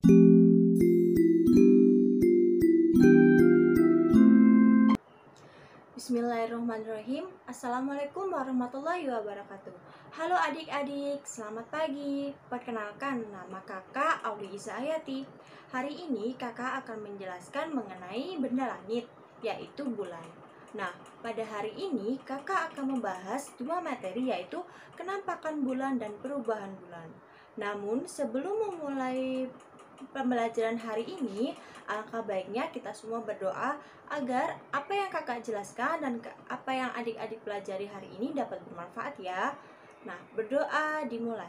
Bismillahirrahmanirrahim. Assalamualaikum warahmatullahi wabarakatuh. Halo adik-adik, selamat pagi. Perkenalkan, nama kakak Aulia Isa Hayati. Hari ini kakak akan menjelaskan mengenai benda langit, yaitu bulan. Nah, pada hari ini kakak akan membahas dua materi, yaitu kenampakan bulan dan perubahan bulan. Namun sebelum memulai pembelajaran hari ini, alangkah baiknya kita semua berdoa agar apa yang kakak jelaskan dan apa yang adik-adik pelajari hari ini dapat bermanfaat ya. Nah, berdoa dimulai.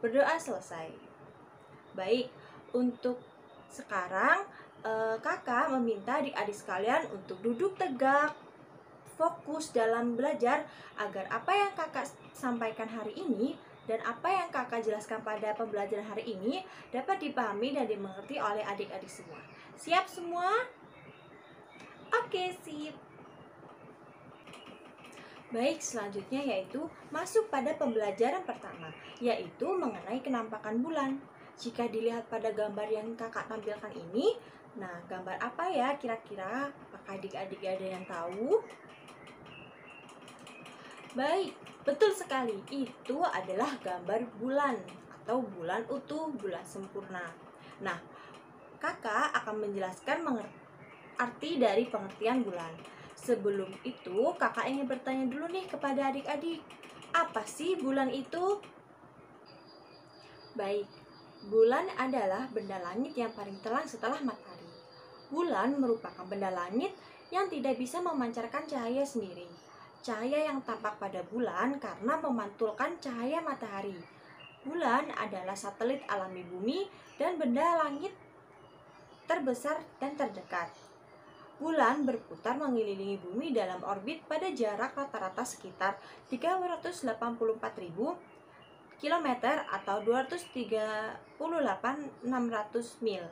Berdoa selesai. Baik, untuk sekarang kakak meminta adik-adik sekalian untuk duduk tegak, fokus dalam belajar agar apa yang kakak sampaikan hari ini dan apa yang kakak jelaskan pada pembelajaran hari ini dapat dipahami dan dimengerti oleh adik-adik semua. Siap semua? Oke, sip. Baik, selanjutnya yaitu masuk pada pembelajaran pertama, yaitu mengenai kenampakan bulan. Jika dilihat pada gambar yang kakak tampilkan ini, nah gambar apa ya kira-kira? Apakah adik-adik ada yang tahu? Baik, betul sekali. Itu adalah gambar bulan atau bulan utuh, bulan sempurna. Nah, kakak akan menjelaskan arti dari pengertian bulan. Sebelum itu, kakak ingin bertanya dulu nih kepada adik-adik. Apa sih bulan itu? Baik, bulan adalah benda langit yang paling terang setelah matahari. Bulan merupakan benda langit yang tidak bisa memancarkan cahaya sendiri. Cahaya yang tampak pada bulan karena memantulkan cahaya matahari. Bulan adalah satelit alami bumi dan benda langit terbesar dan terdekat. Bulan berputar mengelilingi bumi dalam orbit pada jarak rata-rata sekitar 384.000 km atau 238.600 mil.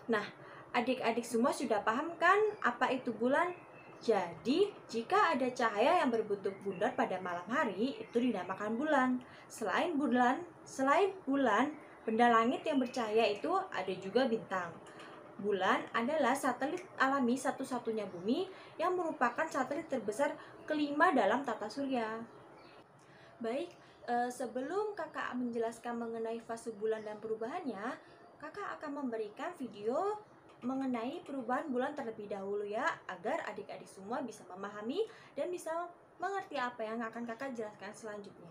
Nah, adik-adik semua sudah paham kan apa itu bulan? Jadi, jika ada cahaya yang berbentuk bundar pada malam hari, itu dinamakan bulan. Selain bulan, benda langit yang bercahaya itu ada juga bintang. Bulan adalah satelit alami satu-satunya bumi yang merupakan satelit terbesar kelima dalam tata surya. Baik, sebelum kakak menjelaskan mengenai fase bulan dan perubahannya, kakak akan memberikan video mengenai perubahan bulan terlebih dahulu ya, agar adik-adik semua bisa memahami dan bisa mengerti apa yang akan kakak jelaskan selanjutnya.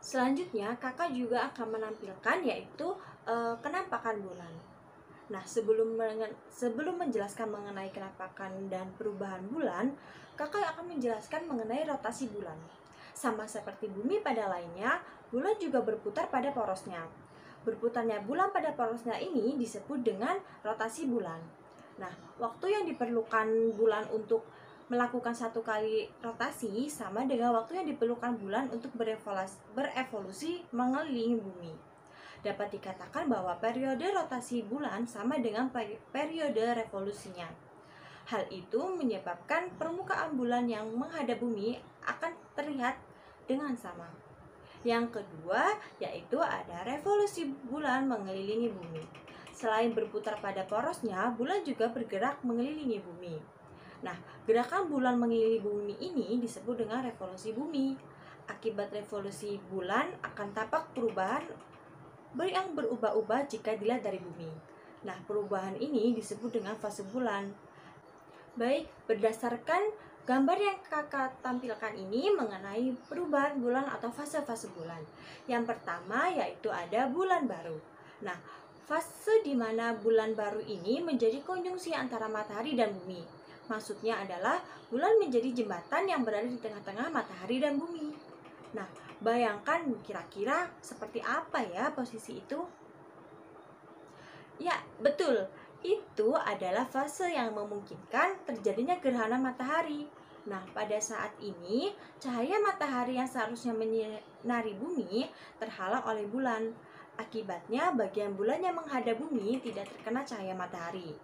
Selanjutnya kakak juga akan menampilkan yaitu kenampakan bulan. Nah, sebelum menjelaskan mengenai kenampakan dan perubahan bulan, kakak akan menjelaskan mengenai rotasi bulan. Sama seperti bumi pada lainnya, bulan juga berputar pada porosnya. Berputarnya bulan pada porosnya ini disebut dengan rotasi bulan. Nah, waktu yang diperlukan bulan untuk melakukan satu kali rotasi sama dengan waktu yang diperlukan bulan untuk berevolusi mengelilingi bumi. Dapat dikatakan bahwa periode rotasi bulan sama dengan periode revolusinya. Hal itu menyebabkan permukaan bulan yang menghadap bumi akan terlihat dengan sama. Yang kedua, yaitu ada revolusi bulan mengelilingi bumi. Selain berputar pada porosnya, bulan juga bergerak mengelilingi bumi. Nah, gerakan bulan mengelilingi bumi ini disebut dengan revolusi bumi. Akibat revolusi bulan akan tampak perubahan yang berubah-ubah jika dilihat dari bumi. Nah, perubahan ini disebut dengan fase bulan. Baik, berdasarkan gambar yang kakak tampilkan ini mengenai perubahan bulan atau fase-fase bulan. Yang pertama yaitu ada bulan baru. Nah, fase di mana bulan baru ini menjadi konjungsi antara matahari dan bumi. Maksudnya adalah bulan menjadi jembatan yang berada di tengah-tengah matahari dan bumi. Nah, bayangkan kira-kira seperti apa ya posisi itu? Ya, betul. Itu adalah fase yang memungkinkan terjadinya gerhana matahari. Nah, pada saat ini, cahaya matahari yang seharusnya menyinari bumi terhalang oleh bulan. Akibatnya, bagian bulan yang menghadap bumi tidak terkena cahaya matahari.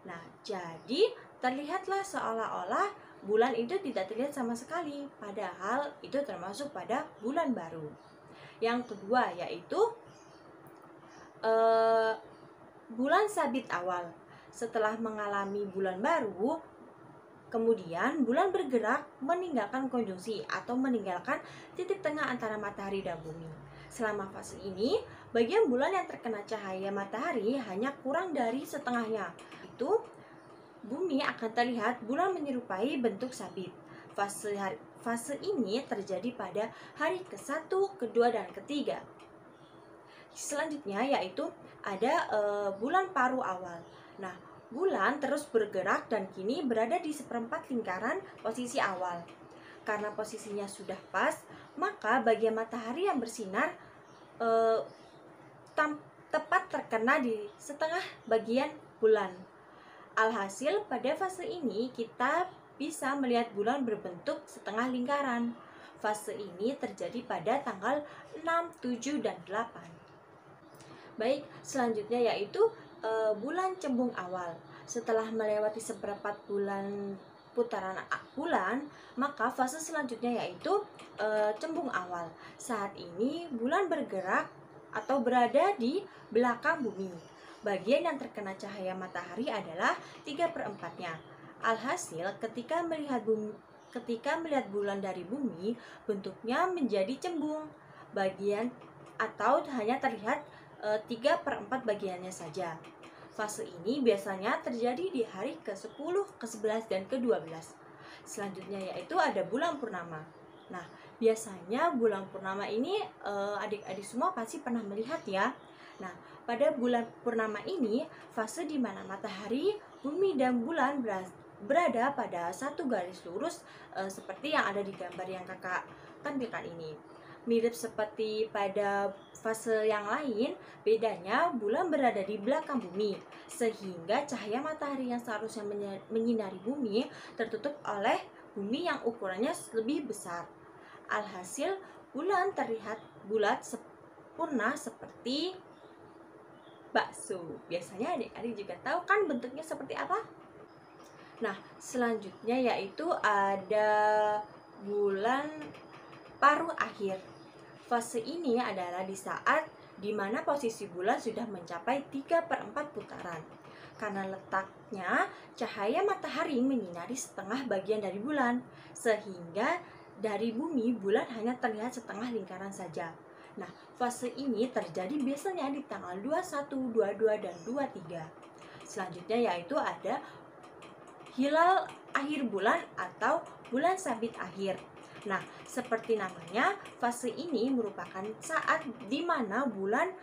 Nah, jadi terlihatlah seolah-olah bulan itu tidak terlihat sama sekali, padahal itu termasuk pada bulan baru. Yang kedua yaitu eh, bulan sabit awal. Setelah mengalami bulan baru, kemudian bulan bergerak meninggalkan konjungsi atau meninggalkan titik tengah antara matahari dan bumi. Selama fase ini, bagian bulan yang terkena cahaya matahari hanya kurang dari setengahnya. Itu bumi akan terlihat bulan menyerupai bentuk sabit. Fase ini terjadi pada hari ke-1, kedua, dan ketiga. Selanjutnya yaitu ada bulan paruh awal. Nah, bulan terus bergerak dan kini berada di seperempat lingkaran posisi awal. Karena posisinya sudah pas, maka bagian matahari yang bersinar eh, tepat terkena di setengah bagian bulan. Alhasil pada fase ini kita bisa melihat bulan berbentuk setengah lingkaran. Fase ini terjadi pada tanggal 6, 7, dan 8. Baik, selanjutnya yaitu bulan cembung awal. Setelah melewati seperempat bulan putaran bulan, maka fase selanjutnya yaitu cembung awal. Saat ini bulan bergerak atau berada di belakang bumi. Bagian yang terkena cahaya matahari adalah 3/4-nya. Alhasil, ketika melihat bulan dari bumi, bentuknya menjadi cembung. Bagian atau hanya terlihat 3/4 bagiannya saja. Fase ini biasanya terjadi di hari ke-10, ke-11, dan ke-12. Selanjutnya yaitu ada bulan purnama. Nah, biasanya bulan purnama ini adik-adik semua pasti pernah melihat ya. Nah, pada bulan purnama ini, fase di mana matahari, bumi, dan bulan berada pada satu garis lurus seperti yang ada di gambar yang kakak tampilkan ini. Mirip seperti pada fase yang lain, bedanya bulan berada di belakang bumi, sehingga cahaya matahari yang seharusnya menyinari bumi tertutup oleh bumi yang ukurannya lebih besar. Alhasil, bulan terlihat bulat sempurna seperti bakso. Biasanya adik-adik juga tahu kan bentuknya seperti apa? Nah, selanjutnya yaitu ada bulan paruh akhir. Fase ini adalah di saat di mana posisi bulan sudah mencapai 3/4 putaran. Karena letaknya, cahaya matahari menyinari setengah bagian dari bulan, sehingga dari bumi bulan hanya terlihat setengah lingkaran saja. Nah, fase ini terjadi biasanya di tanggal 21, 22, dan 23. Selanjutnya yaitu ada hilal akhir bulan atau bulan sabit akhir. Nah, seperti namanya, fase ini merupakan saat di mana bulan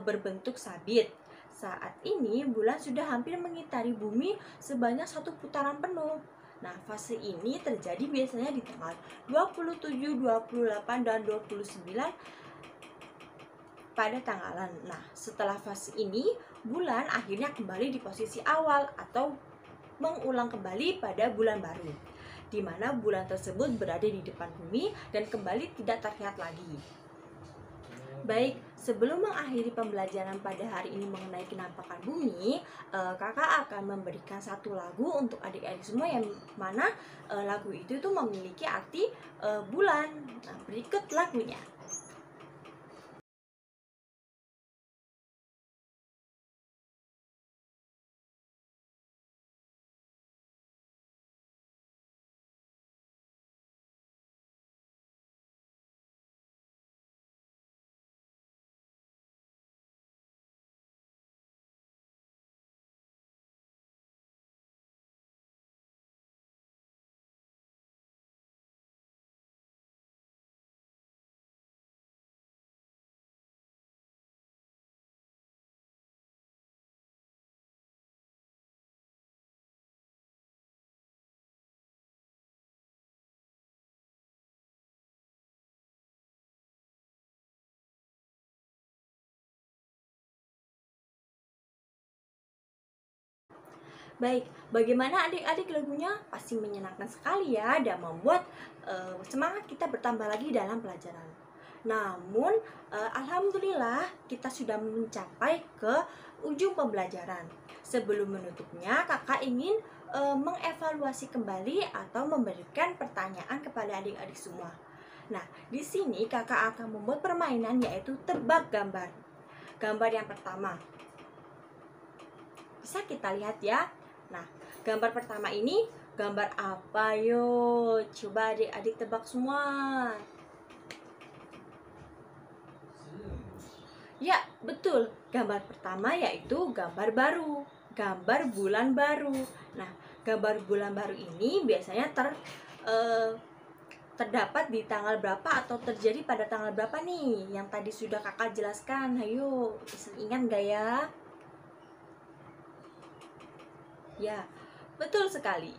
berbentuk sabit. Saat ini bulan sudah hampir mengitari bumi sebanyak satu putaran penuh. Nah, fase ini terjadi biasanya di tanggal 27, 28, dan 29 pada tanggalan. Nah, setelah fase ini, bulan akhirnya kembali di posisi awal atau mengulang kembali pada bulan baru, di mana bulan tersebut berada di depan bumi dan kembali tidak terlihat lagi. Baik, sebelum mengakhiri pembelajaran pada hari ini mengenai kenampakan bumi, kakak akan memberikan satu lagu untuk adik-adik semua yang mana lagu itu tuh memiliki arti bulan. Nah, berikut lagunya. Baik, bagaimana adik-adik lagunya? Pasti menyenangkan sekali ya dan membuat semangat kita bertambah lagi dalam pelajaran. Namun, alhamdulillah kita sudah mencapai ke ujung pembelajaran. Sebelum menutupnya, kakak ingin mengevaluasi kembali atau memberikan pertanyaan kepada adik-adik semua. Nah, di sini kakak akan membuat permainan yaitu tebak gambar. Gambar yang pertama, bisa kita lihat ya. Nah, gambar pertama ini gambar apa? Yo, coba adik-adik tebak semua. Ya, betul. Gambar pertama yaitu gambar baru, gambar bulan baru. Nah, gambar bulan baru ini biasanya terdapat di tanggal berapa atau terjadi pada tanggal berapa nih? Yang tadi sudah kakak jelaskan. Ayo, ingat gak ya? Ya, betul sekali.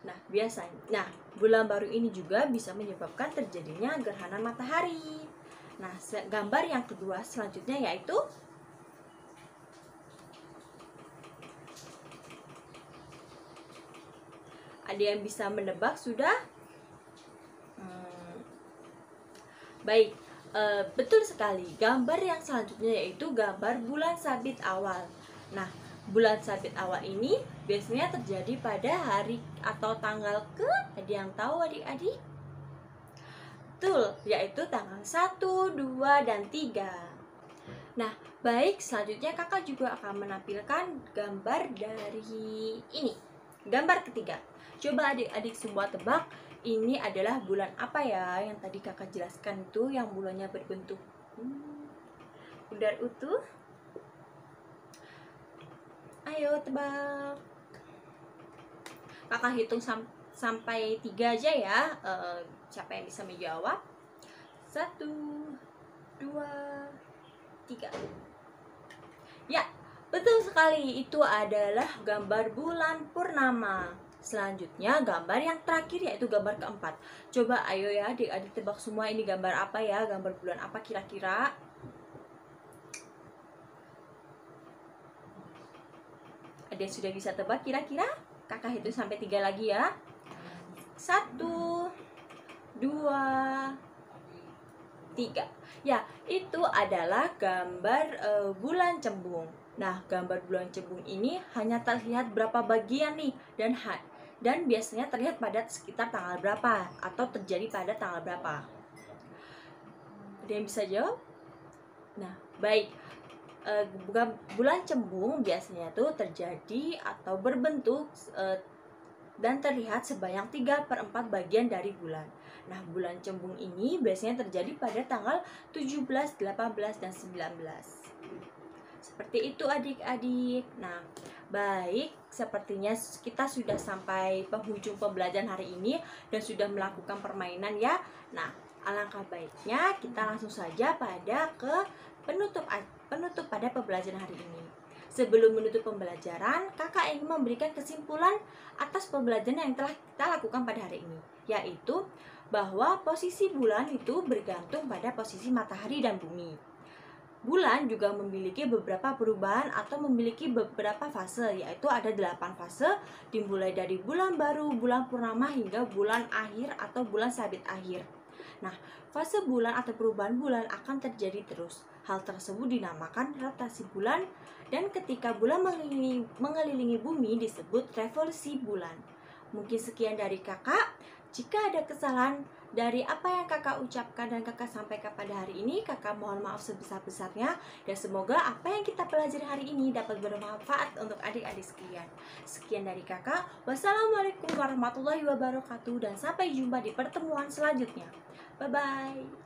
Nah, biasanya, bulan baru ini juga bisa menyebabkan terjadinya gerhana matahari. Nah, gambar yang kedua selanjutnya yaitu ada yang bisa menebak sudah? Baik, betul sekali. Gambar yang selanjutnya yaitu gambar bulan sabit awal. Nah, bulan sabit awal ini biasanya terjadi pada hari atau tanggal ke? Ada yang tahu adik-adik? Betul, yaitu tanggal 1, 2, dan 3. Nah, baik, selanjutnya kakak juga akan menampilkan gambar dari ini. Gambar ketiga. Coba adik-adik semua tebak, ini adalah bulan apa ya? Yang tadi kakak jelaskan itu, yang bulannya berbentuk bulat utuh. Ayo tebak. Kakak hitung sampai 3 aja ya. Siapa yang bisa menjawab? 1, 2, 3. Ya, betul sekali. Itu adalah gambar bulan purnama. Selanjutnya gambar yang terakhir yaitu gambar keempat. Coba ayo ya adik-adik tebak semua, ini gambar apa ya? Gambar bulan apa kira-kira? Ada yang sudah bisa tebak kira-kira? Kakak hitung sampai 3 lagi ya. 1, 2, 3. Ya, itu adalah gambar bulan cembung. Nah, gambar bulan cembung ini hanya terlihat berapa bagian nih, dan biasanya terlihat pada sekitar tanggal berapa atau terjadi pada tanggal berapa. Ada yang bisa jawab? Nah, baik. Bulan cembung biasanya tuh terjadi atau berbentuk dan terlihat sebanyak 3/4 bagian dari bulan. Nah, bulan cembung ini biasanya terjadi pada tanggal 17, 18, dan 19. Seperti itu adik-adik. Nah, baik, sepertinya kita sudah sampai penghujung pembelajaran hari ini dan sudah melakukan permainan ya. Nah, alangkah baiknya kita langsung saja pada ke penutup pada pembelajaran hari ini. Sebelum menutup pembelajaran, kakak ingin memberikan kesimpulan atas pembelajaran yang telah kita lakukan pada hari ini, yaitu bahwa posisi bulan itu bergantung pada posisi matahari dan bumi. Bulan juga memiliki beberapa perubahan atau memiliki beberapa fase, yaitu ada 8 fase, dimulai dari bulan baru, bulan purnama, hingga bulan akhir atau bulan sabit akhir. Nah, fase bulan atau perubahan bulan akan terjadi terus. Hal tersebut dinamakan rotasi bulan, dan ketika bulan mengelilingi bumi disebut revolusi bulan. Mungkin sekian dari kakak. Jika ada kesalahan dari apa yang kakak ucapkan dan kakak sampaikan pada hari ini, kakak mohon maaf sebesar-besarnya, dan semoga apa yang kita pelajari hari ini dapat bermanfaat untuk adik-adik sekalian. Sekian dari kakak. Wassalamualaikum warahmatullahi wabarakatuh, dan sampai jumpa di pertemuan selanjutnya. Bye-bye.